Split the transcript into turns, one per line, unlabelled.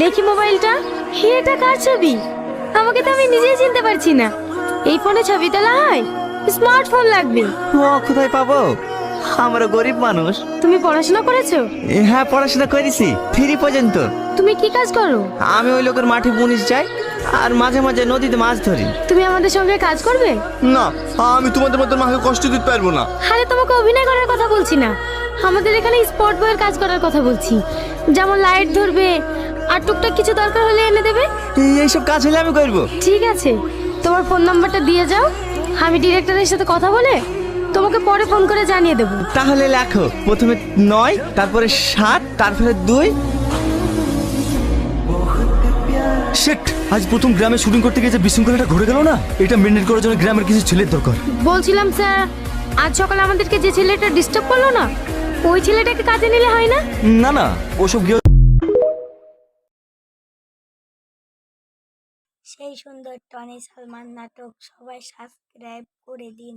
দেখি মোবাইলটা। এটা কার ছবি? আমাকে তো আমি নিজেই চিনতে পারছি না। এই ফোনে ছবি তোলা হয়? স্মার্টফোন লাগবে।
ও কোথায় পাবো? আমরা গরিব মানুষ।
তুমি পড়াশোনা করেছো?
হ্যাঁ, পড়াশোনা করেছি 3 পর্যন্ত।
তুমি কি কাজ করো?
আমি ওই লোকের মাঠে মুনিশ যাই আর মাঝে মাঝে নদীতে মাছ ধরি।
তুমি আমাদের সঙ্গে কাজ করবে?
না, আমি তোমাদের মতো মাকে কষ্ট দিতে পারবো না।
আরে তোমাকে অভিনয় করার কথা বলছি না, আমাদের এখানে স্পট বয়ের কাজ করার কথা বলছি। যেমন লাইট ধরবে আর টুকটাক কিছু দরকার হলে এনে দেবে।
এইসব কাজ হলে আমি করবো।
ঠিক আছে, তোমার ফোন নাম্বারটা দিয়ে যাও, আমি ডিরেক্টরের সাথে কথা বলে তোমাকে পরে ফোন করে জানিয়ে দেবো।
তাহলে লেখো, প্রথমে 9, তারপরে 7, তারপরে 2।
শেট, আজ প্রথম গ্রামে শুটিং করতে গিয়ে যে বিশৃঙ্খলাটা ঘটে গেল না, এটা মেনটেন করার জন্য গ্রামের কিছু ছেলের দরকার।
বলছিলাম স্যার, আজ সকালে আমাদেরকে যে ছেলেটা ডিস্টার্ব করলো না, ওই ছেলেটাকে কাজে নিলে হয় না?
না না, ওসব গিয়ে
সেই সুন্দর টনি সালমান নাটক সবাই সাবস্ক্রাইব করে দিন।